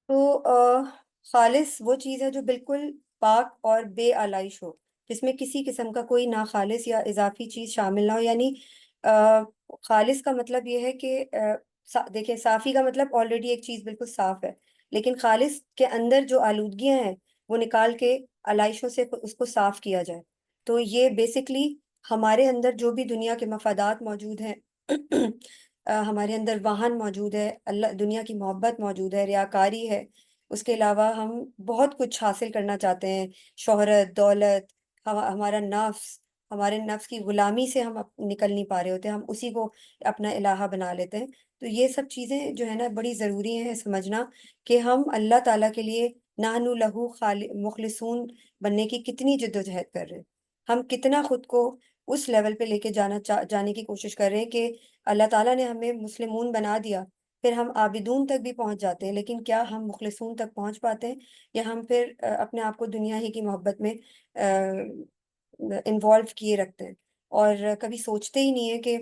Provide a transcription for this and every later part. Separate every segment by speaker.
Speaker 1: تو خالص وہ چیز ہے جو بالکل پاک اور بے آلائش ہو، جس میں کسی قسم کا کوئی ناخالص یا اضافی چیز شامل نہ ہو، یعنی آ، خالص کا مطلب یہ ہے کہ دیکھیں، صافی کا مطلب آلریڈی ایک چیز بالکل صاف ہے، لیکن خالص کے اندر جو آلودگیاں ہیں وہ نکال کے علائشوں سے اس کو صاف کیا جائے۔ تو یہ بیسکلی ہمارے اندر جو بھی دنیا کے مفادات موجود ہیں ہمارے اندر واہن موجود ہے، اللہ دنیا کی محبت موجود ہے، ریاکاری ہے، اس کے علاوہ ہم بہت کچھ حاصل کرنا چاہتے ہیں، شہرت، دولت، ہمارا نفس، ہمارے نفس کی غلامی سے ہم نکل نہیں پا رہے ہوتے، ہم اسی کو اپنا الہہ بنا لیتے ہیں۔ تو یہ سب چیزیں جو ہے نا بڑی ضروری ہیں سمجھنا، کہ ہم اللہ تعالیٰ کے لیے نحن لہو مخلصون بننے کی کتنی جدوجہد کر رہے ہیں، ہم کتنا خود کو اس لیول پہ لے کے جانے کی کوشش کر رہے ہیں کہ اللہ تعالیٰ نے ہمیں مسلمون بنا دیا، پھر ہم عابدون تک بھی پہنچ جاتے ہیں، لیکن کیا ہم مخلصون تک پہنچ پاتے ہیں، یا ہم پھر اپنے آپ کو دنیا ہی کی محبت میں انوالو کیے رکھتے ہیں، اور کبھی سوچتے ہی نہیں ہے کہ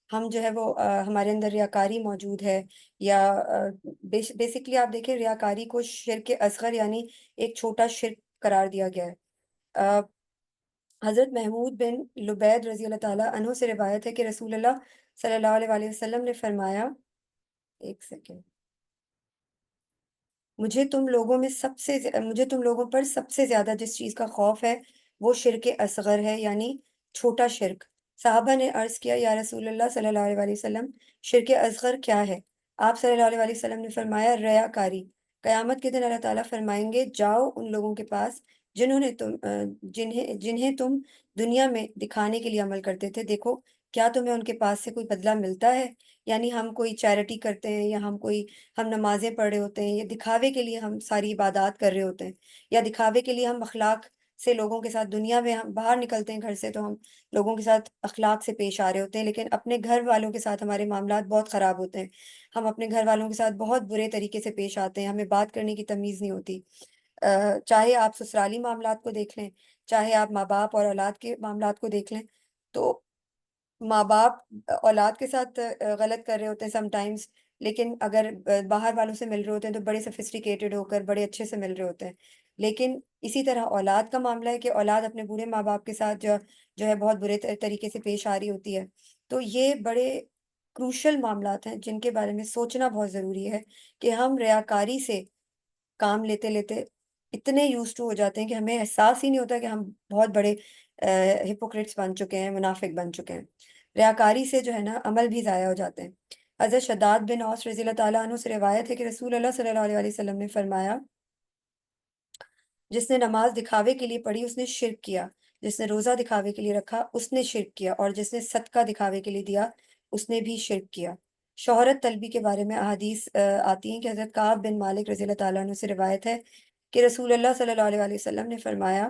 Speaker 1: ہم جو ہے وہ ہمارے اندر ریاکاری موجود ہے، یا بیسکلی آپ دیکھیں ریاکاری کو شرک اصغر یعنی ایک چھوٹا شرک قرار دیا گیا ہے۔ آ، حضرت محمود بن لبید رضی اللہ تعالیٰ عنہ سے روایت ہے کہ رسول اللہ صلی اللہ علیہ وآلہ وسلم نے فرمایا، ایک سیکنڈ، مجھے تم لوگوں پر سب سے زیادہ جس چیز کا خوف ہے وہ شرک اصغر ہے، یعنی چھوٹا شرک۔ صحابہ نے عرض کیا، یا رسول اللہ صلی اللہ علیہ وآلہ وسلم، شرک اصغر کیا ہے؟ آپ صلی اللہ علیہ وآلہ وسلم نے فرمایا، ریا کاری۔ قیامت کے دن اللہ تعالیٰ فرمائیں گے، جاؤ ان لوگوں کے پاس جنہیں تم دنیا میں دکھانے کے لیے عمل کرتے تھے، دیکھو کیا تمہیں ان کے پاس سے کوئی بدلہ ملتا ہے؟ یعنی ہم کوئی چیریٹی کرتے ہیں، یا ہم نمازیں پڑھ رہے ہوتے ہیں، یا دکھاوے کے لیے ہم ساری عبادات کر رہے ہوتے ہیں، یا دکھاوے کے لیے ہم اخلاق سے لوگوں کے ساتھ، دنیا میں ہم باہر نکلتے ہیں گھر سے تو ہم لوگوں کے ساتھ اخلاق سے پیش آ رہے ہوتے ہیں، لیکن اپنے گھر والوں کے ساتھ ہمارے معاملات بہت خراب ہوتے ہیں، ہم اپنے گھر والوں کے ساتھ بہت برے طریقے سے پیش آتے ہیں، ہمیں بات کرنے کی تمیز نہیں ہوتی۔ چاہے آپ سسرالی معاملات کو دیکھ لیں، چاہے آپ ماں باپ اور اولاد کے معاملات کو دیکھ لیں، تو ماں باپ اولاد کے ساتھ غلط کر رہے ہوتے ہیں سم ٹائمز، لیکن اگر باہر والوں سے مل رہے ہوتے ہیں تو بڑے سفسٹیکیٹڈ ہو کر بڑے اچھے سے مل رہے ہوتے ہیں، لیکن اسی طرح اولاد کا معاملہ ہے کہ اولاد اپنے بوڑھے ماں باپ کے ساتھ جو ہے بہت برے طریقے سے پیش آ رہی ہوتی ہے۔ تو یہ بڑے کروشل معاملات ہیں جن کے بارے میں سوچنا بہت ضروری ہے، کہ ہم ریاکاری سے کام لیتے لیتے اتنے یوز ٹو ہو جاتے ہیں کہ ہمیں احساس ہی نہیں ہوتا کہ ہم بہت بڑے ہپوکریٹس بن چکے ہیں، منافق بن چکے ہیں۔ ریاکاری سے جو ہے نا عمل بھی ضائع ہو جاتے ہیں۔ حضرت شداد بن اوس رضی اللہ تعالیٰ عنہ سے روایت ہے کہ رسول اللہ صلی اللہ علیہ وسلم نے فرمایا، جس نے نماز دکھاوے کے لیے پڑھی اس نے شرک کیا، جس نے روزہ دکھاوے کے لیے رکھا اس نے شرک کیا، اور جس نے صدقہ دکھاوے کے لیے دیا اس نے بھی شرک کیا۔ شہرت طلبی کے بارے میں احادیث آتی ہیں کہ حضرت کعب بن مالک رضی اللہ تعالیٰ عنہ سے روایت ہے کہ رسول اللہ صلی اللہ علیہ وسلم نے فرمایا،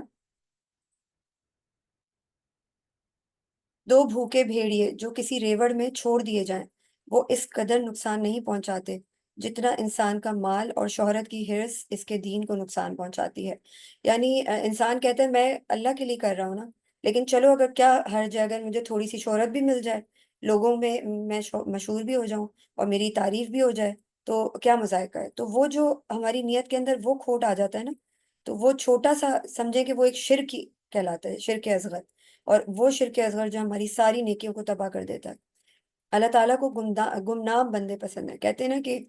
Speaker 1: دو بھوکے بھیڑیے جو کسی ریوڑ میں چھوڑ دیے جائیں وہ اس قدر نقصان نہیں پہنچاتے جتنا انسان کا مال اور شہرت کی ہرس اس کے دین کو نقصان پہنچاتی ہے۔ یعنی انسان کہتا ہے میں اللہ کے لیے کر رہا ہوں نا، لیکن چلو اگر کیا حرج ہے اگر مجھے تھوڑی سی شہرت بھی مل جائے، لوگوں میں میں مشہور بھی ہو جاؤں اور میری تعریف بھی ہو جائے، تو کیا مذائقہ ہے؟ تو وہ جو ہماری نیت کے اندر وہ کھوٹ آ جاتا ہے نا، تو وہ چھوٹا سا سمجھے کہ وہ ایک شرک ہی کہلاتا ہے، شرک اصغر، اور وہ شرک اصغر جو ہماری ساری نیکیوں کو تباہ کر دیتا ہے۔ اللہ تعالیٰ کو گمنام بندے پسند ہیں، کہتے ہیں نا کہ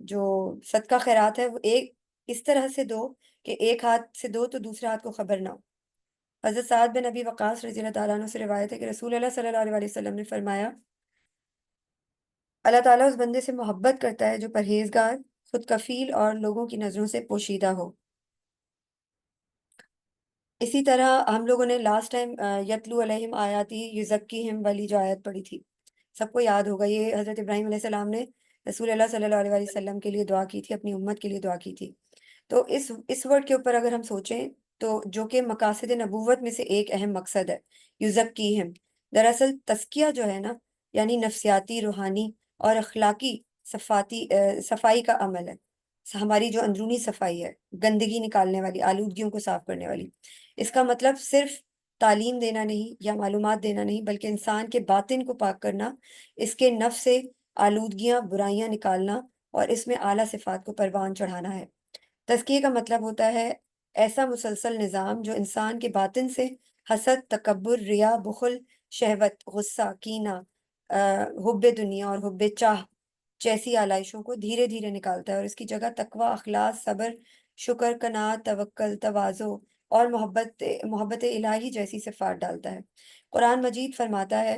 Speaker 1: جو صدقہ خیرات ہے وہ ایک اس طرح سے دو کہ ایک ہاتھ سے دو تو دوسرے ہاتھ کو خبر نہ ہو۔ حضرت سعد بن ابی وقاص رضی اللہ تعالیٰ عنہ سے روایت ہے کہ رسول اللہ صلی اللہ علیہ وسلم نے فرمایا، اللہ تعالیٰ اس بندے سے محبت کرتا ہے جو پرہیزگار، خود کفیل اور لوگوں کی نظروں سے پوشیدہ ہو۔ اسی طرح ہم لوگوں نے لاسٹ ٹائم یتلو علیہم آیاتی یزکیہم والی جو آیت پڑھی تھی، سب کو یاد ہوگا، یہ حضرت ابراہیم علیہ السلام نے رسول اللہ صلی اللہ علیہ وسلم کے لیے دعا کی تھی، اپنی امت کے لیے دعا کی تھی۔ تو اس ورڈ کے اوپر اگر ہم سوچیں تو جو کہ مقاصد نبوت میں سے ایک اہم مقصد ہے، یزکیہم، دراصل تزکیہ جو ہے نا، یعنی نفسیاتی، روحانی اور اخلاقی صفائی کا عمل ہے، ہماری جو اندرونی صفائی ہے، گندگی نکالنے والی، آلودگیوں کو صاف کرنے والی۔ اس کا مطلب صرف تعلیم دینا نہیں یا معلومات دینا نہیں، بلکہ انسان کے باطن کو پاک کرنا، اس کے نفس سے آلودگیاں، برائیاں نکالنا، اور اس میں اعلیٰ صفات کو پروان چڑھانا ہے۔ تزکیے کا مطلب ہوتا ہے ایسا مسلسل نظام جو انسان کے باطن سے حسد، تکبر، ریا، بخل، شہوت، غصہ، کینہ، حب دنیا اور حب چاہ جیسی آلائشوں کو دھیرے دھیرے نکالتا ہے، اور اس کی جگہ تقوی، اخلاص، صبر، شکر، قناعت، توکل، تواضع اور محبت الہی جیسی صفات ڈالتا ہے۔ قرآن مجید فرماتا ہے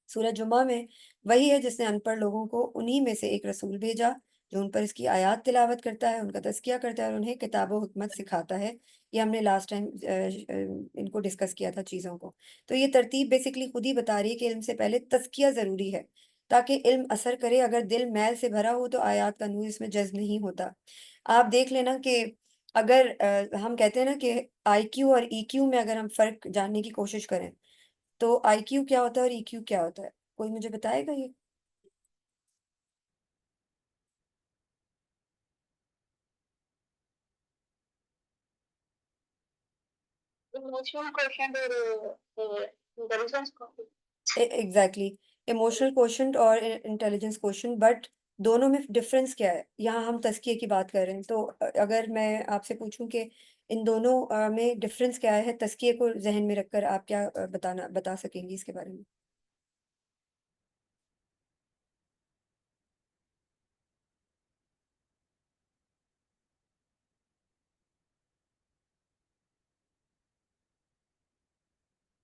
Speaker 1: سورہ جمعہ میں، وہی ہے جس نے ان پڑھ لوگوں کو انہی میں سے ایک رسول بھیجا جو ان پر اس کی آیات تلاوت کرتا ہے، ان کا تزکیہ کرتا ہے اور انہیں کتاب و حکمت سکھاتا ہے۔ یہ ہم نے لاسٹ ٹائم ان کو ڈسکس کیا تھا چیزوں کو۔ تو یہ ترتیب بیسکلی خود ہی بتا رہی ہے کہ علم سے پہلے تزکیہ ضروری ہے تاکہ علم اثر کرے۔ اگر دل میل سے بھرا ہو تو آیات کا نور اس میں جذب نہیں ہوتا۔ آپ دیکھ لینا کہ اگر ہم کہتے ہیں نا کہ آئی کیو اور ای کیو میں اگر ہم فرق جاننے کی کوشش کریں تو آئی کیو کیا ہوتا ہے اور ای کیو کیا ہوتا ہے؟ کوئی مجھے بتائے گا یہ؟
Speaker 2: Emotional quotient or intelligence quotient.
Speaker 1: Exactly, emotional quotient اور انٹیلیجنس کوشنٹ، بٹ دونوں میں ڈفرینس کیا ہے؟ یہاں ہم تزکیے کی بات کر رہے ہیں، تو اگر میں آپ سے پوچھوں کہ ان دونوں میں ڈفرینس کیا ہے، تزکیے کو ذہن میں رکھ کر آپ کیا بتا سکیں گی اس کے بارے میں؟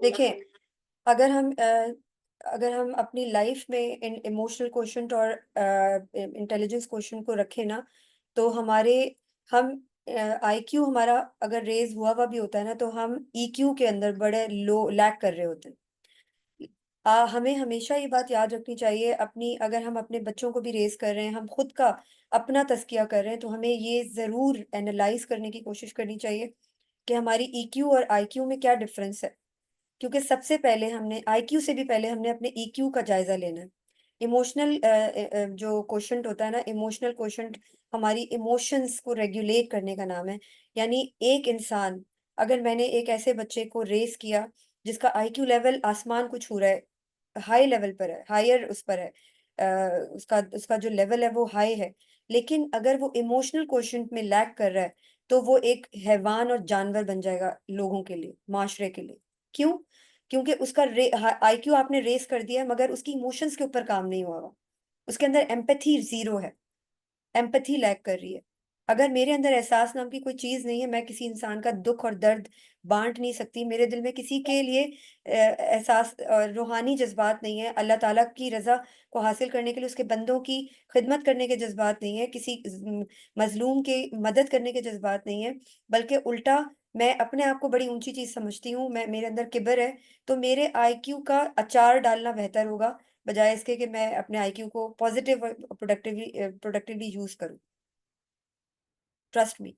Speaker 1: دیکھیں، اگر ہم اگر ہم اپنی لائف میں ان ایموشنل کوشنٹ اور انٹیلیجنس کوشنٹ کو رکھیں نا، تو ہم آئی کیو ہمارا اگر ریز ہوا بھی ہوتا ہے نا، تو ہم ای کیو کے اندر بڑے لو لیک کر رہے ہوتے ہیں۔ ہمیں ہمیشہ یہ بات یاد رکھنی چاہیے، اگر ہم اپنے بچوں کو بھی ریز کر رہے ہیں، ہم خود کا اپنا تزکیہ کر رہے ہیں، تو ہمیں یہ ضرور اینالائز کرنے کی کوشش کرنی چاہیے کہ ہماری ای کیو اور آئی کیو میں کیا ڈفرینس ہے، کیونکہ سب سے پہلے ہم نے آئی کیو سے بھی پہلے ہم نے اپنے ای کیو کا جائزہ لینا ہے۔ ایموشنل جو کوشنٹ ہوتا ہے نا، ایموشنل کوشنٹ ہماری ایموشنس کو ریگولیٹ کرنے کا نام ہے۔ یعنی ایک انسان، اگر میں نے ایک ایسے بچے کو ریز کیا جس کا آئی کیو لیول آسمان کو چھو رہا ہے، ہائی لیول پر ہے، ہائر اس پر ہے، اس کا جو لیول ہے وہ ہائی ہے، لیکن اگر وہ ایموشنل کوشنٹ میں لیک کر رہا ہے تو وہ ایک حیوان اور جانور بن جائے گا لوگوں کے لیے، معاشرے کے لیے۔ کیوں؟ کیونکہ اس کا آئی کیو آپ نے ریز کر دیا ہے مگر اس کی ایموشنز کے اوپر کام نہیں ہوا ہوا، اس کے اندر ایمپتھی زیرو ہے، ایمپتھی لیک کر رہی ہے۔ اگر میرے اندر احساس نام کی کوئی چیز نہیں ہے، میں کسی انسان کا دکھ اور درد بانٹ نہیں سکتی، میرے دل میں کسی کے لیے احساس روحانی جذبات نہیں ہے، اللہ تعالیٰ کی رضا کو حاصل کرنے کے لیے اس کے بندوں کی خدمت کرنے کے جذبات نہیں ہے، کسی مظلوم کی مدد کرنے کے جذبات نہیں ہے، بلکہ الٹا میں اپنے آپ کو بڑی اونچی چیز سمجھتی ہوں، میرے اندر کبر ہے، تو میرے آئی کیو کا اچار ڈالنا بہتر ہوگا بجائے اس کے کہ میں اپنے آئی کیو کو پازیٹیو اور پروڈکٹیولی یوز کروں۔ ٹرسٹ می،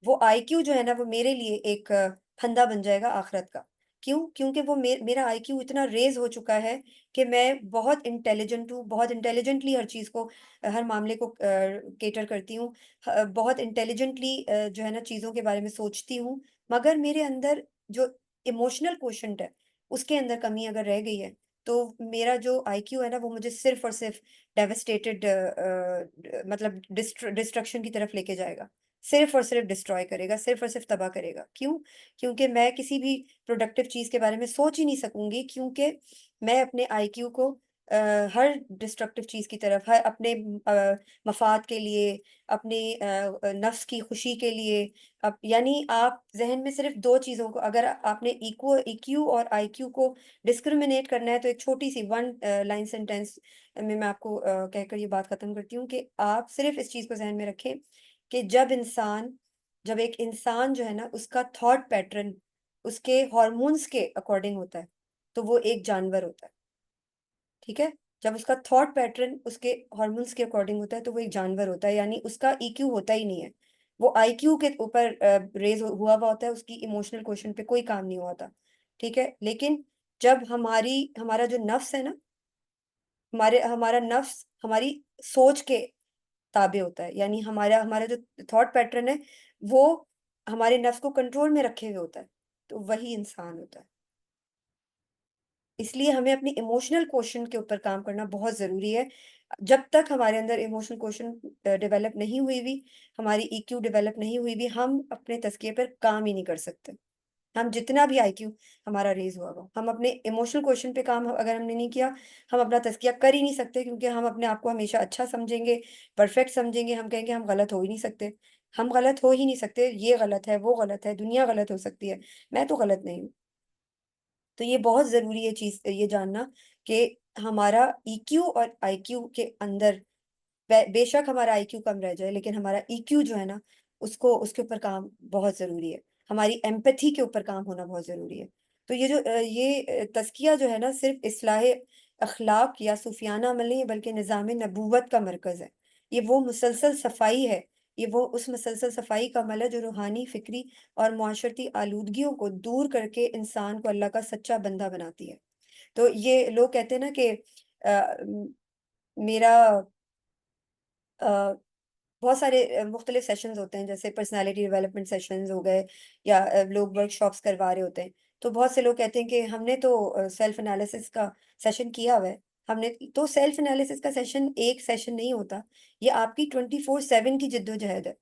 Speaker 1: وہ آئی کیو جو ہے نا وہ میرے لیے ایک پھندا بن جائے گا آخرت کا۔ کیوں؟ کیونکہ وہ میرا آئی کیو اتنا ریز ہو چکا ہے کہ میں بہت انٹیلیجنٹ ہوں، بہت انٹیلیجنٹلی ہر چیز کو، ہر معاملے کو کیٹر کرتی ہوں، بہت انٹیلیجنٹلی جو ہے نا چیزوں کے بارے میں سوچتی ہوں، مگر میرے اندر جو ایموشنل کوشنٹ ہے اس کے اندر کمی اگر رہ گئی ہے تو میرا جو آئی کیو ہے نا وہ مجھے صرف اور صرف ڈیوسٹیٹڈ مطلب ڈسٹرکشن کی طرف لے کے جائے گا، صرف اور صرف ڈسٹروائے کرے گا، صرف اور صرف تباہ کرے گا۔ کیوں؟ کیونکہ میں کسی بھی پروڈکٹیو چیز کے بارے میں سوچ ہی نہیں سکوں گی، کیونکہ میں اپنے آئی کیو کو ہر ڈسٹرکٹیو چیز کی طرف، ہر اپنے مفاد کے لیے، اپنے نفس کی خوشی کے لیے، یعنی آپ ذہن میں صرف دو چیزوں کو، اگر آپ نے ای کیو اور آئی کیو کو ڈسکریمنیٹ کرنا ہے تو ایک چھوٹی سی ون لائن سینٹینس میں آپ کو کہہ کر یہ بات ختم کرتی ہوں کہ آپ صرف اس چیز کو ذہن میں رکھیں کہ جب ایک انسان جو ہے نا اس کا تھاٹ پیٹرن اس کے ہارمونز کے اکارڈنگ ہوتا ہے تو وہ ایک جانور ہوتا ہے، ٹھیک ہے؟ جب اس کا تھاٹ پیٹرن اس کے ہارمونز کے اکارڈنگ ہوتا ہے تو وہ ایک جانور ہوتا ہے، یعنی اس کا ای کیو ہوتا ہی نہیں ہے، وہ آئی کیو کے اوپر ریز ہوا ہوتا ہے، اس کی ایموشنل کوشن پہ کوئی کام نہیں ہوا ہوتا، ٹھیک ہے؟ لیکن جب ہمارا جو نفس ہے نا، ہمارا نفس ہماری سوچ کے تابع ہوتا ہے، یعنی ہمارا جو تھاٹ پیٹرن ہے وہ ہمارے نفس کو کنٹرول میں رکھے ہوئے ہوتا ہے، تو وہی انسان ہوتا ہے۔ اس لیے ہمیں اپنی ایموشنل کوشن کے اوپر کام کرنا بہت ضروری ہے۔ جب تک ہمارے اندر ایموشنل کوشن ڈیولپ نہیں ہوئی بھی، ہماری ای کیو ڈیولپ نہیں ہوئی بھی، ہم اپنے تزکیے پر کام ہی نہیں کر سکتے۔ ہم جتنا بھی آئی کیو ہمارا ریز ہوا ہوا، ہم اپنے ایموشنل کوشن پہ کام اگر ہم نے نہیں کیا، ہم اپنا تزکیہ کر ہی نہیں سکتے، کیونکہ ہم اپنے آپ کو ہمیشہ اچھا سمجھیں گے، پرفیکٹ سمجھیں گے، ہم کہیں گے ہم غلط ہو ہی نہیں سکتے، ہم غلط ہو ہی نہیں سکتے، یہ غلط ہے، وہ غلط ہے، دنیا غلط ہو سکتی ہے، میں تو غلط نہیں ہوں۔ تو یہ بہت ضروری ہے چیز یہ جاننا کہ ہمارا ای کیو اور آئی کیو کے اندر بے شک ہمارا آئی کیو کم رہ جائے، لیکن ہمارا ای کیو جو ہے نا، اس کے اوپر کام بہت ضروری ہے، ہماری ایمپتھی کے اوپر کام ہونا بہت ضروری ہے۔ تو یہ جو تزکیہ جو ہے نا، صرف اصلاح اخلاق یا صوفیانہ عمل نہیں ہے، بلکہ نظام نبوت کا مرکز ہے۔ یہ وہ مسلسل صفائی ہے، یہ وہ اس مسلسل صفائی کا عمل ہے جو روحانی، فکری اور معاشرتی آلودگیوں کو دور کر کے انسان کو اللہ کا سچا بندہ بناتی ہے۔ تو یہ لوگ کہتے ہیں نا کہ آ، میرا بہت سارے مختلف سیشنز ہوتے ہیں، جیسے پرسنالٹی ڈیولپمنٹ سیشنز ہو گئے، یا لوگ ورک شاپس کروا رہے ہوتے ہیں، تو بہت سے لوگ کہتے ہیں کہ ہم نے تو سیلف انالیسس کا سیشن کیا ہوا ہے، ہم نے تو سیلف انالیسس کا سیشن ایک سیشن نہیں ہوتا، یہ آپ کی 24/7 کی جد و جہد ہے۔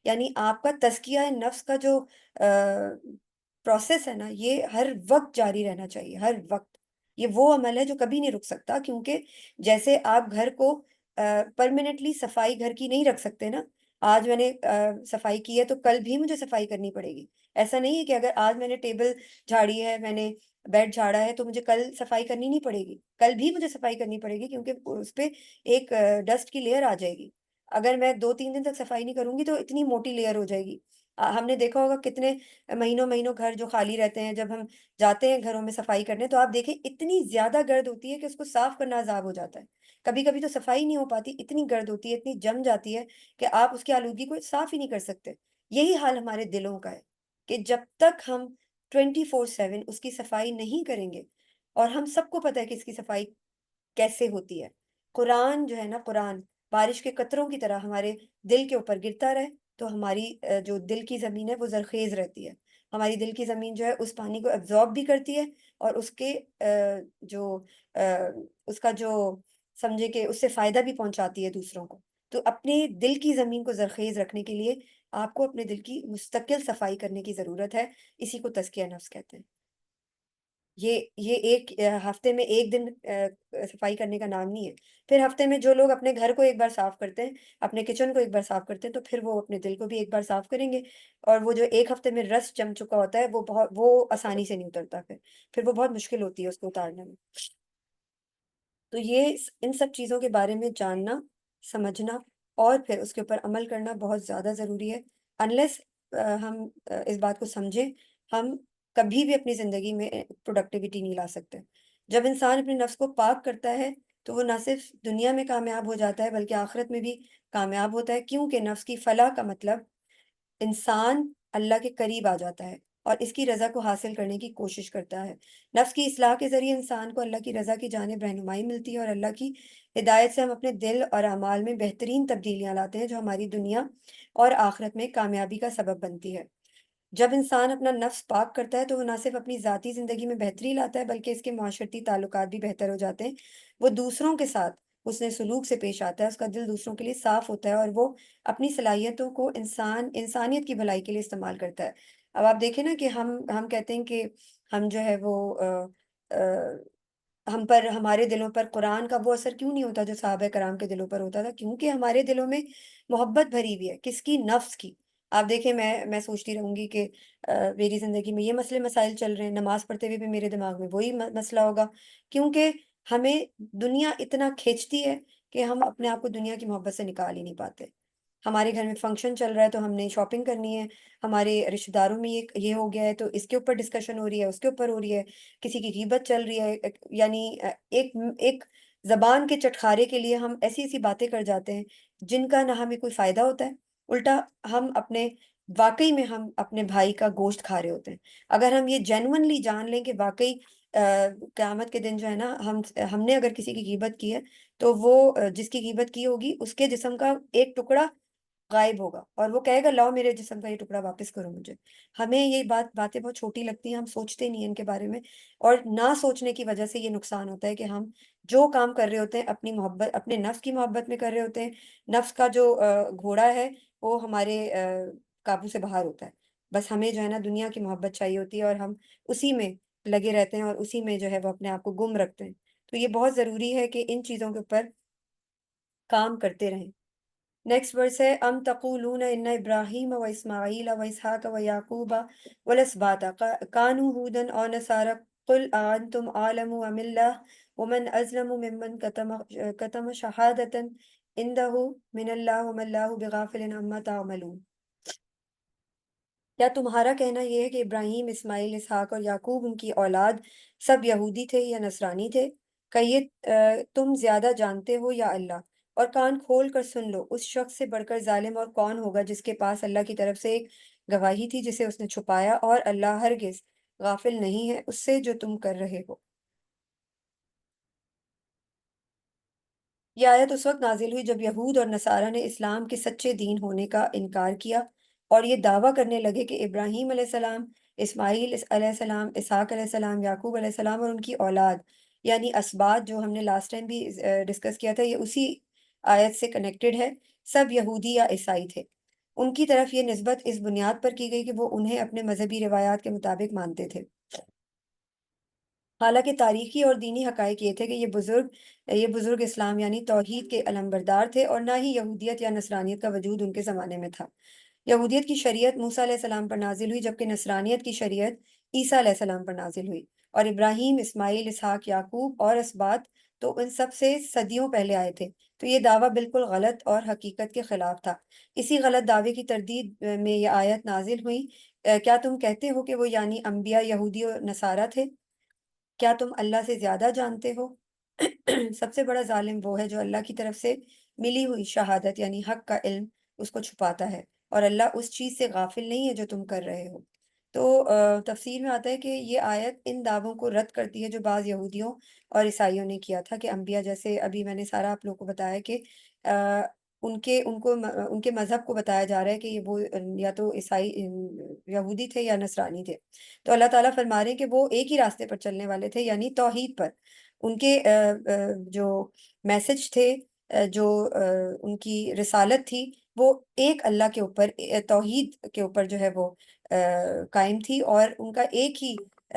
Speaker 1: یعنی آپ کا تزکیہ نفس کا جو پروسیس ہے نا، یہ ہر وقت جاری رہنا چاہیے، ہر وقت۔ یہ وہ عمل ہے جو کبھی نہیں رک سکتا، کیونکہ جیسے آپ گھر کو پرماننٹلی صفائی گھر کی نہیں رکھ سکتے نا، آج میں نے صفائی کی ہے تو کل بھی مجھے صفائی کرنی پڑے گی۔ ایسا نہیں ہے کہ اگر آج میں نے ٹیبل جھاڑی ہے، میں نے بیڈ جھاڑا ہے، تو مجھے کل صفائی کرنی نہیں پڑے گی، کل بھی مجھے صفائی کرنی پڑے گی، کیونکہ اس پہ ایک ڈسٹ کی لیئر آ جائے گی۔ اگر میں 2-3 دن تک صفائی نہیں کروں گی تو اتنی موٹی لیئر ہو جائے گی۔ ہم نے دیکھا ہوگا کتنے مہینوں مہینوں گھر جو خالی رہتے ہیں، جب ہم جاتے ہیں گھروں میں صفائی کرنے، تو آپ دیکھیں اتنی زیادہ گرد ہوتی ہے کہ اس کو صاف کرنا عذاب ہو جاتا ہے۔ کبھی کبھی تو صفائی نہیں ہو پاتی، اتنی گرد ہوتی ہے، اتنی جم جاتی ہے کہ آپ اس کی آلودگی کو صاف ہی نہیں کر سکتے۔ یہی حال ہمارے دلوں کا ہے کہ جب تک ہم 24/7 اس کی صفائی نہیں کریں گے، اور ہم سب کو پتہ ہے کہ اس کی صفائی کیسے ہوتی ہے۔ قرآن جو ہے نا، قرآن بارش کے قطروں کی طرح ہمارے دل کے اوپر گرتا رہے، تو ہماری جو دل کی زمین ہے وہ زرخیز رہتی ہے۔ ہماری دل کی زمین جو ہے اس پانی کو ایبزارب بھی کرتی ہے، اور اس کے جو اس کا جو سمجھے کہ اس سے فائدہ بھی پہنچاتی ہے دوسروں کو۔ تو اپنے دل کی زمین کو زرخیز رکھنے کے لیے آپ کو اپنے دل کی مستقل صفائی کرنے کی ضرورت ہے۔ اسی کو تزکیہ نفس کہتے ہیں۔ یہ ایک ہفتے میں ایک دن صفائی کرنے کا نام نہیں ہے۔ پھر ہفتے میں جو لوگ اپنے گھر کو ایک بار صاف کرتے ہیں، اپنے کچن کو ایک بار صاف کرتے ہیں، تو پھر وہ اپنے دل کو بھی ایک بار صاف کریں گے، اور وہ جو ایک ہفتے میں رس جم چکا ہوتا ہے، وہ آسانی سے نہیں اترتا، پھر وہ بہت مشکل ہوتی ہے اس کو اتارنے میں۔ تو یہ ان سب چیزوں کے بارے میں جاننا، سمجھنا، اور پھر اس کے اوپر عمل کرنا بہت زیادہ ضروری ہے۔ انلیس ہم اس بات کو سمجھیں، ہم کبھی بھی اپنی زندگی میں پروڈکٹیوٹی نہیں لا سکتے۔ جب انسان اپنے نفس کو پاک کرتا ہے تو وہ نہ صرف دنیا میں کامیاب ہو جاتا ہے، بلکہ آخرت میں بھی کامیاب ہوتا ہے، کیونکہ نفس کی فلاح کا مطلب انسان اللہ کے قریب آ جاتا ہے اور اس کی رضا کو حاصل کرنے کی کوشش کرتا ہے۔ نفس کی اصلاح کے ذریعے انسان کو اللہ کی رضا کی جانب رہنمائی ملتی ہے، اور اللہ کی ہدایت سے ہم اپنے دل اور اعمال میں بہترین تبدیلیاں لاتے ہیں، جو ہماری دنیا اور آخرت میں کامیابی کا سبب بنتی ہے۔ جب انسان اپنا نفس پاک کرتا ہے تو وہ نہ صرف اپنی ذاتی زندگی میں بہتری لاتا ہے، بلکہ اس کے معاشرتی تعلقات بھی بہتر ہو جاتے ہیں۔ وہ دوسروں کے ساتھ حسن سلوک سے پیش آتا ہے، اس کا دل دوسروں کے لیے صاف ہوتا ہے، اور وہ اپنی صلاحیتوں کو انسانیت کی بھلائی کے لیے استعمال کرتا ہے۔ اب آپ دیکھیں نا کہ ہم کہتے ہیں کہ ہم جو ہے وہ ہمارے دلوں پر قرآن کا وہ اثر کیوں نہیں ہوتا جو صحابہ کرام کے دلوں پر ہوتا تھا؟ کیونکہ ہمارے دلوں میں محبت بھری ہوئی ہے، کس کی؟ نفس کی۔ آپ دیکھیں، میں سوچتی رہوں گی کہ میری زندگی میں یہ مسئلے مسائل چل رہے ہیں، نماز پڑھتے ہوئے بھی میرے دماغ میں وہی مسئلہ ہوگا، کیونکہ ہمیں دنیا اتنا کھینچتی ہے کہ ہم اپنے آپ کو دنیا کی محبت سے نکال ہی نہیں پاتے۔ ہمارے گھر میں فنکشن چل رہا ہے تو ہم نے شاپنگ کرنی ہے، ہمارے رشتہ داروں میں یہ ہو گیا ہے تو اس کے اوپر ڈسکشن ہو رہی ہے، اس کے اوپر ہو رہی ہے، کسی کی غیبت چل رہی ہے، یعنی ایک زبان کے چٹخارے کے لیے ہم ایسی ایسی باتیں کر جاتے ہیں جن کا نہ ہمیں کوئی فائدہ ہوتا ہے، الٹا ہم اپنے بھائی کا گوشت کھا رہے ہوتے ہیں۔ اگر ہم یہ جینونلی جان لیں کہ واقعی قیامت کے دن جو ہے نا، ہم نے اگر کسی کی غیبت کی ہے تو وہ جس کی غیبت کی ہوگی اس کے جسم کا ایک ٹکڑا غائب ہوگا اور وہ کہے گا لاؤ میرے جسم کا یہ ٹکڑا واپس کرو مجھے۔ ہمیں یہ باتیں بہت چھوٹی لگتی ہیں، ہم سوچتے نہیں ہیں ان کے بارے میں، اور نہ سوچنے کی وجہ سے یہ نقصان ہوتا ہے کہ ہم جو کام کر رہے ہوتے ہیں اپنی محبت، اپنے نفس کی محبت میں کر رہے ہوتے ہیں، نفس کا جو گھوڑا ہے وہ ہمارے قابو سے باہر ہوتا ہے۔ بس ہمیں جو ہے نا دنیا کی محبت چاہیے ہوتی ہے، اور ہم اسی میں لگے رہتے ہیں اور اسی میں جو ہے وہ اپنے آپ کو گم رکھتے ہیں۔ تو یہ بہت ضروری ہے کہ ان چیزوں کے اوپر کام کرتے رہیں۔ نیکسٹ ورس ہے ام تقولون ان ابراہیم و اسماعیل و اسحاق و یعقوب والاسباط کانوا هودا او نصارى قل انتم اعلم ام اللہ ومن ازلم ممن كتم شہادة عنده من اللہ وما اللہ بغافل عما تعملون۔ کیا تمہارا کہنا یہ ہے کہ ابراہیم، اسماعیل، اسحاق اور یعقوب ان کی اولاد سب یہودی تھے یا نصرانی تھے؟ کہیے تم زیادہ جانتے ہو یا اللہ؟ اور کان کھول کر سن لو، اس شخص سے بڑھ کر ظالم اور کون ہوگا جس کے پاس اللہ کی طرف سے ایک گواہی تھی جسے اس نے چھپایا، اور اللہ ہرگز غافل نہیں ہے اس سے جو تم کر رہے ہو۔ یہ آیت اس وقت نازل ہوئی جب یہود اور نصارہ نے اسلام کے سچے دین ہونے کا انکار کیا، اور یہ دعویٰ کرنے لگے کہ ابراہیم علیہ السلام، اسماعیل علیہ السلام، اسحاق علیہ السلام، یعقوب علیہ السلام اور ان کی اولاد یعنی اسباط، جو ہم نے لاسٹ ٹائم بھی ڈسکس کیا تھا، یہ اسی آیت سے کنیکٹڈ ہے، سب یہودی یا عیسائی تھے۔ ان کی طرف یہ نسبت اس بنیاد پر کی گئی کہ وہ انہیں اپنے مذہبی روایات کے مطابق مانتے تھے، حالانکہ تاریخی اور دینی حقائق یہ تھے کہ یہ بزرگ اسلام یعنی توحید کے علمبردار تھے، اور نہ ہی یہودیت یا نصرانیت کا وجود ان کے زمانے میں تھا۔ یہودیت کی شریعت موسیٰ علیہ السلام پر نازل ہوئی، جبکہ نصرانیت کی شریعت عیسیٰ علیہ السلام پر نازل ہوئی، اور ابراہیم، اسماعیل، اسحاق، یعقوب اور اسباط تو ان سب سے صدیوں پہلے آئے تھے۔ تو یہ دعویٰ بالکل غلط اور حقیقت کے خلاف تھا۔ اسی غلط دعوے کی تردید میں یہ آیت نازل ہوئی، کیا تم کہتے ہو کہ وہ یعنی انبیاء یہودی اور نصارہ تھے؟ کیا تم اللہ سے زیادہ جانتے ہو؟ سب سے بڑا ظالم وہ ہے جو اللہ کی طرف سے ملی ہوئی شہادت یعنی حق کا علم اس کو چھپاتا ہے، اور اللہ اس چیز سے غافل نہیں ہے جو تم کر رہے ہو۔ تو تفسیر میں آتا ہے کہ یہ آیت ان دعووں کو رد کرتی ہے جو بعض یہودیوں اور عیسائیوں نے کیا تھا کہ انبیاء، جیسے ابھی میں نے سارا آپ لوگوں کو بتایا کہ ان کے مذہب کو بتایا جا رہا ہے کہ یہ وہ یا تو عیسائی یہودی تھے یا نصرانی تھے۔ تو اللہ تعالیٰ فرما رہے ہیں کہ وہ ایک ہی راستے پر چلنے والے تھے یعنی توحید پر۔ ان کے جو میسج تھے، جو ان کی رسالت تھی، وہ ایک اللہ کے اوپر، توحید کے اوپر جو ہے وہ قائم تھی، اور ان کا ایک ہی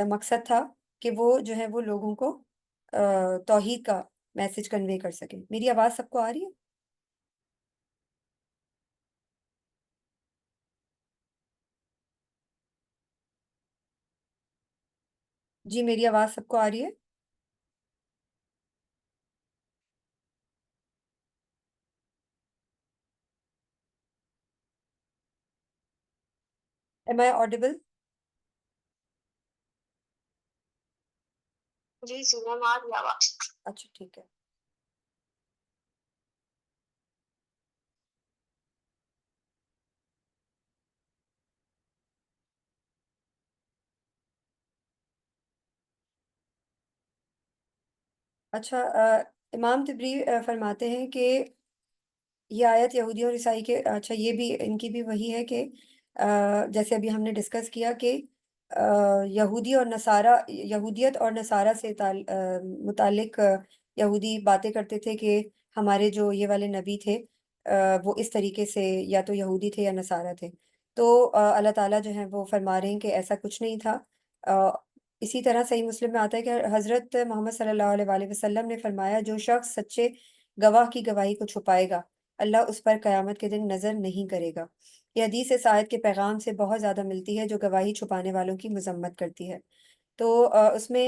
Speaker 1: مقصد تھا کہ وہ جو ہے وہ لوگوں کو توحید کا میسج کنوے کر سکیں۔ میری آواز سب کو آ رہی ہے؟ جی میری آواز سب کو آ رہی ہے؟ Am I audible؟
Speaker 2: جی جی میم آ گئی آواز۔
Speaker 1: اچھا ٹھیک ہے۔ اچھا امام طبری فرماتے ہیں کہ یہ آیت یہودی اور عیسائی کے، اچھا یہ بھی ان کی بھی وہی ہے کہ جیسے ابھی ہم نے ڈسکس کیا کہ یہودی اور نصارہ، یہودیت اور نصارہ سے متعلق یہودی باتیں کرتے تھے کہ ہمارے جو یہ والے نبی تھے وہ اس طریقے سے یا تو یہودی تھے یا نصارہ تھے۔ تو اللہ تعالیٰ جو ہے وہ فرما رہے ہیں کہ ایسا کچھ نہیں تھا۔ آ، اسی طرح صحیح مسلم میں آتا ہے کہ حضرت محمد صلی اللہ علیہ وآلہ وسلم نے فرمایا جو شخص سچے گواہ کی گواہی کو چھپائے گا اللہ اس پر قیامت کے دن نظر نہیں کرے گا۔ یہ حدیث اس آیت کے پیغام سے بہت زیادہ ملتی ہے جو گواہی چھپانے والوں کی مذمت کرتی ہے۔ تو اس میں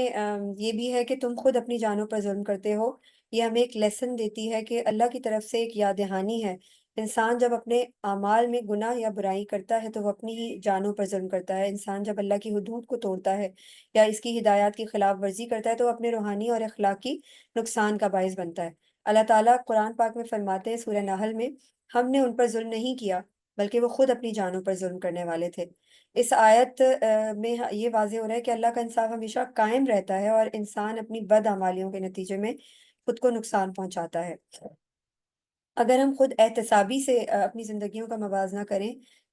Speaker 1: یہ بھی ہے کہ تم خود اپنی جانوں پر ظلم کرتے ہو۔ یہ ہمیں ایک لیسن دیتی ہے کہ اللہ کی طرف سے ایک یاد دہانی ہے، انسان جب اپنے اعمال میں گناہ یا برائی کرتا ہے تو وہ اپنی ہی جانوں پر ظلم کرتا ہے۔ انسان جب اللہ کی حدود کو توڑتا ہے یا اس کی ہدایات کی خلاف ورزی کرتا ہے تو وہ اپنے روحانی اور اخلاقی نقصان کا باعث بنتا ہے۔ اللہ تعالیٰ قرآن پاک میں فرماتے ہیں سورہ نحل میں، ہم نے ان پر ظلم نہیں کیا بلکہ وہ خود اپنی جانوں پر ظلم کرنے والے تھے۔ اس آیت میں یہ واضح ہو رہا ہے کہ اللہ کا انصاف ہمیشہ قائم رہتا ہے اور انسان اپنی بد اعمالیوں کے نتیجے میں خود کو نقصان پہنچاتا ہے۔ اگر ہم خود احتسابی سے اپنی زندگیوں کا موازنہ کریں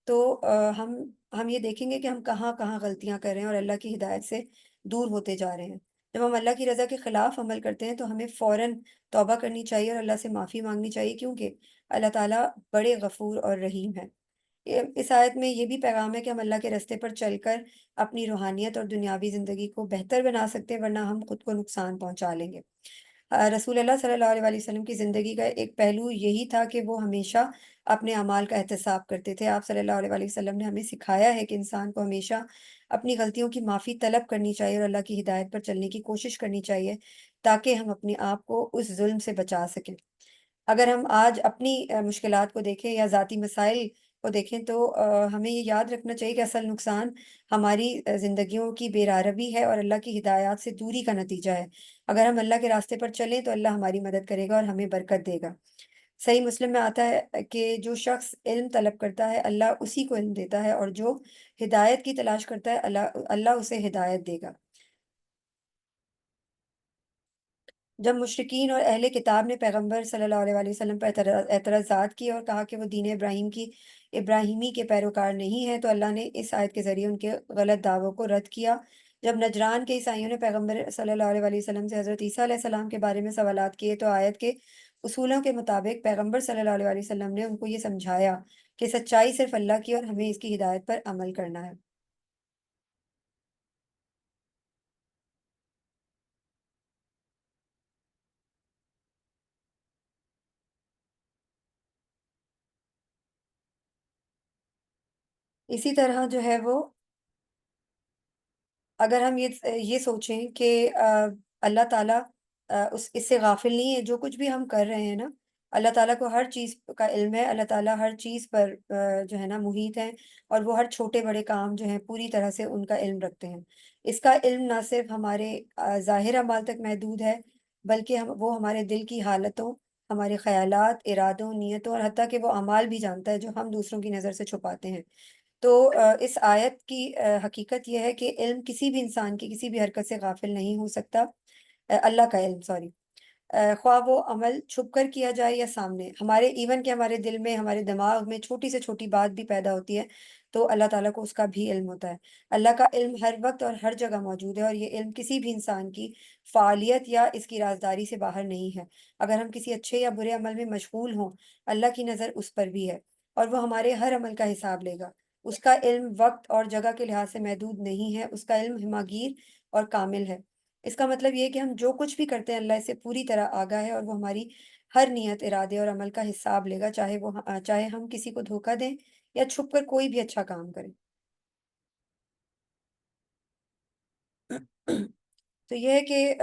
Speaker 1: تو ہم یہ دیکھیں گے کہ ہم کہاں کہاں غلطیاں کر رہے ہیں اور اللہ کی ہدایت سے دور ہوتے جا رہے ہیں۔ جب ہم اللہ کی رضا کے خلاف عمل کرتے ہیں تو ہمیں فوراً توبہ کرنی چاہیے اور اللہ سے معافی مانگنی چاہیے، کیونکہ اللہ تعالیٰ بڑے غفور اور رحیم ہے۔ اس آیت میں یہ بھی پیغام ہے کہ ہم اللہ کے راستے پر چل کر اپنی روحانیت اور دنیاوی زندگی کو بہتر بنا سکتے ہیں، ورنہ ہم خود کو نقصان پہنچا لیں گے۔ رسول اللہ صلی اللہ علیہ وسلم کی زندگی کا ایک پہلو یہی تھا کہ وہ ہمیشہ اپنے اعمال کا احتساب کرتے تھے۔ آپ صلی اللہ علیہ وسلم نے ہمیں سکھایا ہے کہ انسان کو ہمیشہ اپنی غلطیوں کی معافی طلب کرنی چاہیے اور اللہ کی ہدایت پر چلنے کی کوشش کرنی چاہیے، تاکہ ہم اپنے آپ کو اس ظلم سے بچا سکیں۔ اگر ہم آج اپنی مشکلات کو دیکھیں یا ذاتی مسائل کو دیکھیں تو ہمیں یہ یاد رکھنا چاہیے کہ اصل نقصان ہماری زندگیوں کی بے روی ہے اور اللہ کی ہدایات سے دوری کا نتیجہ ہے۔ اگر ہم اللہ کے راستے پر چلیں تو اللہ ہماری مدد کرے گا اور ہمیں برکت دے گا۔ صحیح مسلم میں آتا ہے کہ جو شخص علم طلب کرتا ہے اللہ اسی کو علم دیتا ہے، اور جو ہدایت کی تلاش کرتا ہے اللہ اللہ اسے ہدایت دے گا۔ جب مشرکین اور اہل کتاب نے پیغمبر صلی اللہ علیہ وآلہ وسلم پر اعتراضات کیے اور کہا کہ وہ دین ابراہیمی کے پیروکار نہیں ہیں، تو اللہ نے اس آیت کے ذریعے ان کے غلط دعووں کو رد کیا۔ جب نجران کے عیسائیوں نے پیغمبر صلی اللہ علیہ وآلہ وسلم سے حضرت عیسیٰ علیہ السلام کے بارے میں سوالات کیے تو آیت کے اصولوں کے مطابق پیغمبر صلی اللہ علیہ وآلہ وسلم نے ان کو یہ سمجھایا کہ سچائی صرف اللہ کی اور ہمیں اس کی ہدایت پر عمل کرنا ہے۔ اسی طرح جو ہے وہ، اگر ہم یہ سوچیں کہ اللہ تعالیٰ اس سے غافل نہیں ہے، جو کچھ بھی ہم کر رہے ہیں نا، اللہ تعالیٰ کو ہر چیز کا علم ہے، اللہ تعالیٰ ہر چیز پر جو ہے نا محیط ہے، اور وہ ہر چھوٹے بڑے کام جو ہیں پوری طرح سے ان کا علم رکھتے ہیں۔ اس کا علم نہ صرف ہمارے ظاہر اعمال تک محدود ہے، بلکہ وہ ہمارے دل کی حالتوں، ہمارے خیالات، ارادوں، نیتوں اور حتیٰ کہ وہ اعمال بھی جانتا ہے جو ہم دوسروں کی نظر سے چھپاتے ہیں۔ تو اس آیت کی حقیقت یہ ہے کہ علم کسی بھی انسان کی کسی بھی حرکت سے غافل نہیں ہو سکتا۔ اللہ کا علم، سوری، خواہ وہ عمل چھپ کر کیا جائے یا سامنے، ہمارے ایون کہ ہمارے دل میں، ہمارے دماغ میں چھوٹی سے چھوٹی بات بھی پیدا ہوتی ہے تو اللہ تعالیٰ کو اس کا بھی علم ہوتا ہے۔ اللہ کا علم ہر وقت اور ہر جگہ موجود ہے، اور یہ علم کسی بھی انسان کی فعالیت یا اس کی رازداری سے باہر نہیں ہے۔ اگر ہم کسی اچھے یا برے عمل میں مشغول ہوں، اللہ کی نظر اس پر بھی ہے، اور وہ ہمارے ہر عمل کا حساب لے گا۔ اس کا علم وقت اور جگہ کے لحاظ سے محدود نہیں ہے، اس کا علم ہماگیر اور کامل ہے۔ اس کا مطلب یہ ہے کہ ہم جو کچھ بھی کرتے ہیں اللہ اس سے پوری طرح آگاہ ہے، اور وہ ہماری ہر نیت، ارادے اور عمل کا حساب لے گا، چاہے ہم کسی کو دھوکہ دیں یا چھپ کر کوئی بھی اچھا کام کریں۔ تو یہ ہے کہ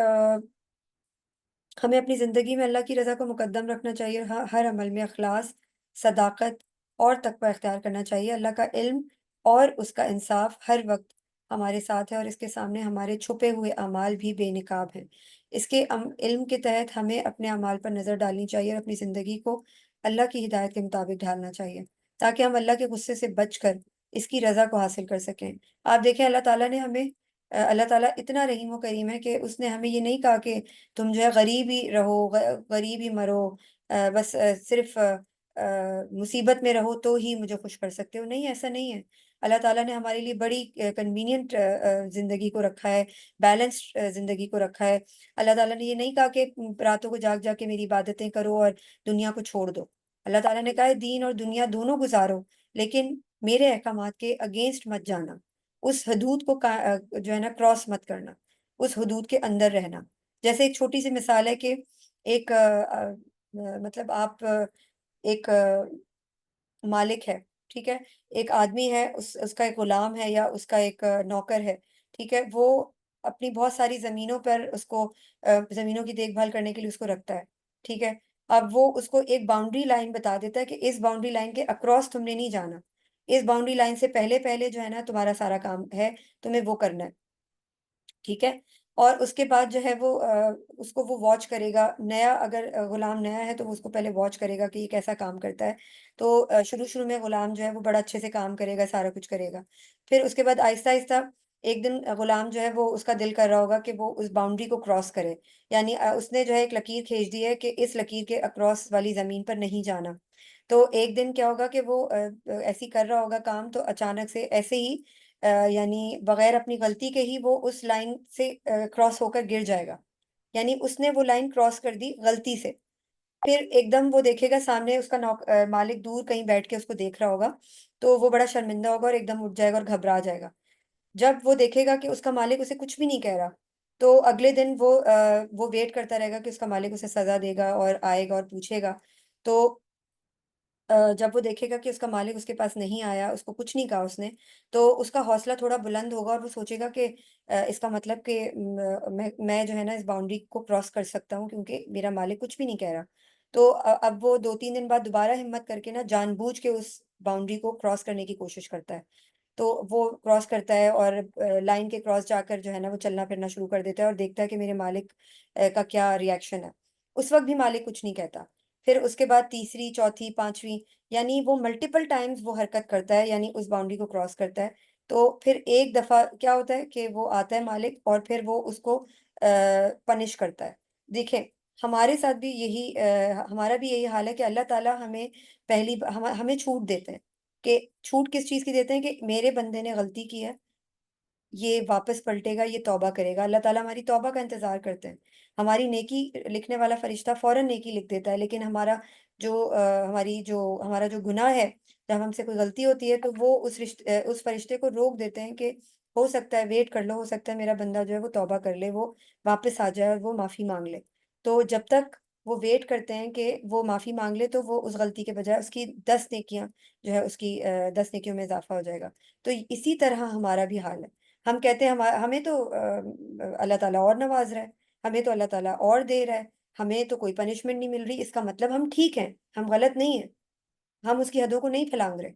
Speaker 1: ہمیں اپنی زندگی میں اللہ کی رضا کو مقدم رکھنا چاہیے، اور ہر عمل میں اخلاص، صداقت اور تقوی اختیار کرنا چاہیے۔ اللہ کا علم اور اس کا انصاف ہر وقت ہمارے ساتھ ہے، اور اس کے سامنے ہمارے چھپے ہوئے اعمال بھی بے نقاب ہیں۔ اس کے علم کے تحت ہمیں اپنے اعمال پر نظر ڈالنی چاہیے اور اپنی زندگی کو اللہ کی ہدایت کے مطابق ڈھالنا چاہیے، تاکہ ہم اللہ کے غصے سے بچ کر اس کی رضا کو حاصل کر سکیں۔ آپ دیکھیں اللہ تعالیٰ نے ہمیں اللہ تعالیٰ اتنا رحیم و کریم ہے کہ اس نے ہمیں یہ نہیں کہا کہ تم جو ہے غریب ہی رہو، غریب ہی مرو، بس صرف مصیبت میں رہو تو ہی مجھے خوش کر سکتے ہو۔ نہیں، ایسا نہیں ہے۔ اللہ تعالیٰ نے ہمارے لیے بڑی کنوینئنٹ زندگی کو رکھا ہے، بیلنسڈ زندگی کو رکھا ہے۔ اللہ تعالیٰ نے یہ نہیں کہا کہ راتوں کو جاگ جا کے میری عبادتیں کرو اور دنیا کو چھوڑ دو۔ اللہ تعالیٰ نے کہا ہے دین اور دنیا دونوں گزارو، لیکن میرے احکامات کے اگینسٹ مت جانا، اس حدود کو جو ہے نا کراس مت کرنا، اس حدود کے اندر رہنا۔ جیسے ایک چھوٹی سی مثال ہے کہ ایک مطلب آپ ایک مالک ہے، ٹھیک ہے، ایک آدمی ہے، اس کا ایک غلام ہے یا اس کا ایک نوکر ہے، ٹھیک ہے، وہ اپنی بہت ساری زمینوں پر اس کو زمینوں کی دیکھ بھال کرنے کے لیے اس کو رکھتا ہے، ٹھیک ہے۔ اب وہ اس کو ایک باؤنڈری لائن بتا دیتا ہے کہ اس باؤنڈری لائن کے اکراس تم نے نہیں جانا، اس باؤنڈری لائن سے پہلے پہلے جو ہے نا تمہارا سارا کام ہے، تمہیں وہ کرنا ہے، ٹھیک ہے۔ اور اس کے بعد جو ہے وہ اس کو وہ واچ کرے گا، نیا اگر غلام نیا ہے تو وہ اس کو پہلے واچ کرے گا کہ یہ کیسا کام کرتا ہے۔ تو شروع شروع میں غلام جو ہے وہ بڑا اچھے سے کام کرے گا، سارا کچھ کرے گا، پھر اس کے بعد آہستہ آہستہ ایک دن غلام جو ہے وہ اس کا دل کر رہا ہوگا کہ وہ اس باؤنڈری کو کراس کرے، یعنی اس نے جو ہے ایک لکیر کھینچ دی ہے کہ اس لکیر کے اکراس والی زمین پر نہیں جانا۔ تو ایک دن کیا ہوگا کہ وہ ایسی کر رہا ہوگا کام، تو اچانک سے ایسے ہی یعنی بغیر اپنی غلطی کے ہی وہ اس لائن سے کراس ہو کر گر جائے گا، یعنی اس نے وہ لائن کراس کر دی غلطی سے۔ پھر ایک دم وہ دیکھے گا سامنے اس کا مالک دور کہیں بیٹھ کے اس کو دیکھ رہا ہوگا، تو وہ بڑا شرمندہ ہوگا اور ایک دم اٹھ جائے گا اور گھبرا جائے گا۔ جب وہ دیکھے گا کہ اس کا مالک اسے کچھ بھی نہیں کہہ رہا، تو اگلے دن وہ ویٹ کرتا رہے گا کہ اس کا مالک اسے سزا دے گا اور آئے گا اور پوچھے گا۔ تو جب وہ دیکھے گا کہ اس کا مالک اس کے پاس نہیں آیا، اس کو کچھ نہیں کہا اس نے، تو اس کا حوصلہ تھوڑا بلند ہوگا اور وہ سوچے گا کہ اس کا مطلب کہ میں جو ہے نا اس باؤنڈری کو کراس کر سکتا ہوں کیونکہ میرا مالک کچھ بھی نہیں کہہ رہا۔ تو اب وہ 2-3 دن بعد دوبارہ ہمت کر کے نا جان بوجھ کے اس باؤنڈری کو کراس کرنے کی کوشش کرتا ہے۔ تو وہ کراس کرتا ہے اور لائن کے کراس جا کر جو ہے نا وہ چلنا پھرنا شروع کر دیتا ہے اور دیکھتا ہے کہ میرے مالک کا کیا ریئیکشن ہے۔ اس وقت بھی مالک کچھ نہیں کہتا۔ پھر اس کے بعد تیسری، چوتھی، پانچویں، یعنی وہ ملٹیپل ٹائمز وہ حرکت کرتا ہے، یعنی اس باؤنڈری کو کراس کرتا ہے۔ تو پھر ایک دفعہ کیا ہوتا ہے کہ وہ آتا ہے مالک اور پھر وہ اس کو پنش کرتا ہے۔ دیکھیں، ہمارے ساتھ بھی یہی ہمارا بھی یہی حال ہے کہ اللہ تعالیٰ ہمیں ہمیں چھوٹ دیتے ہیں، کہ چھوٹ کس چیز کی دیتے ہیں کہ میرے بندے نے غلطی کی ہے، یہ واپس پلٹے گا، یہ توبہ کرے گا۔ اللہ تعالیٰ ہماری توبہ کا انتظار کرتے ہیں۔ ہماری نیکی لکھنے والا فرشتہ فوراً نیکی لکھ دیتا ہے، لیکن ہمارا جو گناہ ہے، جب ہم سے کوئی غلطی ہوتی ہے تو وہ اس فرشتے کو روک دیتے ہیں کہ ہو سکتا ہے ویٹ کر لو، ہو سکتا ہے میرا بندہ جو ہے وہ توبہ کر لے، وہ واپس آ جائے اور وہ معافی مانگ لے۔ تو جب تک وہ ویٹ کرتے ہیں کہ وہ معافی مانگ لے، تو وہ اس غلطی کے بجائے اس کی 10 نیکیاں جو ہے اس کی 10 نیکیوں میں اضافہ ہو جائے گا۔ تو اسی طرح ہمارا بھی حال ہے۔ ہم کہتے ہیں ہمیں تو اللہ تعالیٰ اور نواز رہا ہے، ہمیں تو اللہ تعالیٰ اور دے رہا ہے، ہمیں تو کوئی پنشمنٹ نہیں مل رہی، اس کا مطلب ہم ٹھیک ہیں، ہم غلط نہیں ہیں، ہم اس کی حدوں کو نہیں پھلانگ رہے۔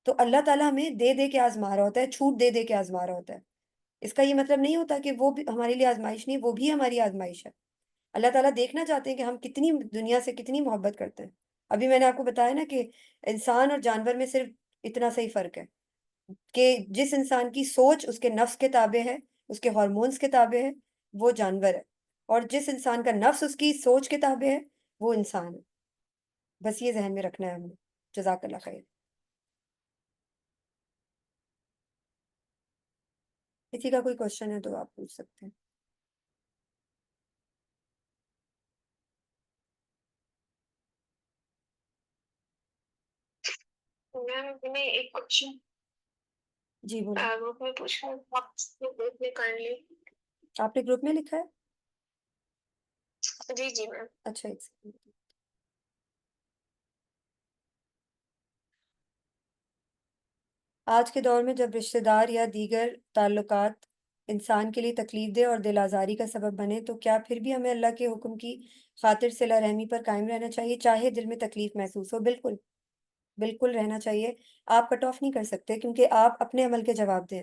Speaker 1: تو اللہ تعالیٰ ہمیں دے دے کے آزما رہا ہوتا ہے، چھوٹ دے دے کے آزما رہا ہوتا ہے۔ اس کا یہ مطلب نہیں ہوتا کہ وہ بھی ہمارے لیے آزمائش نہیں، وہ بھی ہماری آزمائش ہے۔ اللہ تعالیٰ دیکھنا چاہتے ہیں کہ ہم کتنی دنیا سے کتنی محبت کرتے ہیں۔ ابھی میں نے آپ کو بتایا نا کہ انسان اور جانور میں صرف اتنا صحیح فرق ہے کہ جس انسان کی سوچ اس کے نفس کے تابع ہے، اس کے ہارمونز کے تابع ہے، وہ جانور ہے، اور جس انسان کا نفس اس کی سوچ کے تابع ہے، وہ انسان ہے۔ بس یہ ذہن میں رکھنا ہے ہم نے۔ جزاک اللہ خیر۔ کسی کا کوئی کوشچن ہے تو آپ پوچھ سکتے ہیں۔
Speaker 2: میم میں ایک کوشچن
Speaker 1: جی بولیں۔
Speaker 2: گروپ میں پوچھ رہا ہوں، آپ گروپ میں کر لی؟
Speaker 1: آپ نے گروپ میں لکھا ہے؟
Speaker 2: جی جی میم۔
Speaker 1: اچھا، ایک سیکنڈ۔ آج کے دور میں جب رشتہ دار یا دیگر تعلقات انسان کے لیے تکلیف دہ اور دل آزاری کا سبب بنے، تو کیا پھر بھی ہمیں اللہ کے حکم کی خاطر صلہ رحمی پر قائم رہنا چاہیے، چاہے دل میں تکلیف محسوس ہو؟ بالکل، بالکل رہنا چاہیے۔ آپ کٹ آف نہیں کر سکتے کیونکہ آپ اپنے عمل کے جواب دیں۔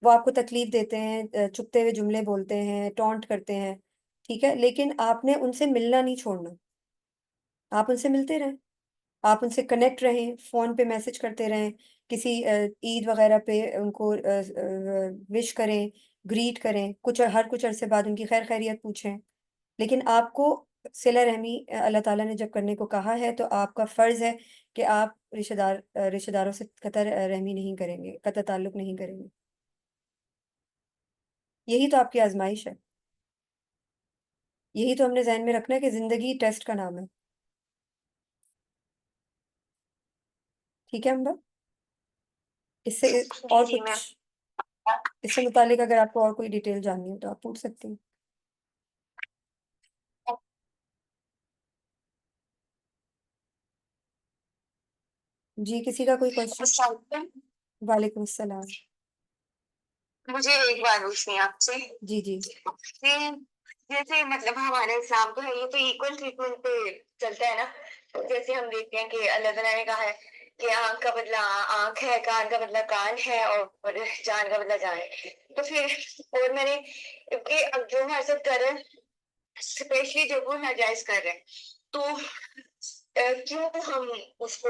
Speaker 1: وہ آپ کو تکلیف دیتے ہیں، چپتے ہوئے جملے بولتے ہیں، ٹونٹ کرتے ہیں، ٹھیک ہے، لیکن آپ نے ان سے ملنا نہیں چھوڑنا۔ آپ ان سے ملتے رہیں، آپ ان سے کنیکٹ رہیں، فون پہ میسج کرتے رہیں، کسی عید وغیرہ پہ ان کو وش کریں، گریٹ کریں، ہر کچھ عرصے بعد ان کی خیر خیریت پوچھیں۔ لیکن آپ کو صلہ رحمی اللہ تعالیٰ نے جب کرنے کو کہا ہے تو آپ کا فرض ہے کہ آپ رشتہ داروں سے قطع رحمی نہیں کریں گے، قطع تعلق نہیں کریں گے۔ یہی تو آپ کی آزمائش ہے، یہی تو ہم نے ذہن میں رکھنا ہے کہ زندگی ٹیسٹ کا نام ہے۔ ٹھیک ہے امبا؟ اس سے
Speaker 2: جی
Speaker 1: اور
Speaker 2: جی
Speaker 1: کچھ
Speaker 2: میم۔
Speaker 1: اس سے متعلق اگر آپ کو اور کوئی ڈیٹیل جاننی ہو تو آپ پوچھ سکتے ہیں۔ جی، کسی کا کوئی کوشچن؟
Speaker 2: السلام علیکم۔
Speaker 1: وعلیکم السلام۔
Speaker 2: مجھے ایک بات پوچھنی ہے آپ سے
Speaker 1: جی جی
Speaker 2: کہ جیسے مطلب ہمارے اسلام تو ہے، یہ تو ایکول ٹریٹمنٹ پہ چلتا ہے نا۔ جیسے ہم دیکھتے ہیں کہ اللہ تعالیٰ نے کہا ہے کہ آنکھ کا بدلہ آنکھ ہے، کان کا بدلہ کان ہے، اور جان کا بدلہ جان ہے۔ تو پھر اور میں نے کہ اب جو ہمارے ساتھ کر رہے ہیں، اسپیشلی جب وہ ناجائز کر رہے ہیں، تو کیوں ہم اس کو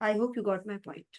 Speaker 1: I hope you got my point.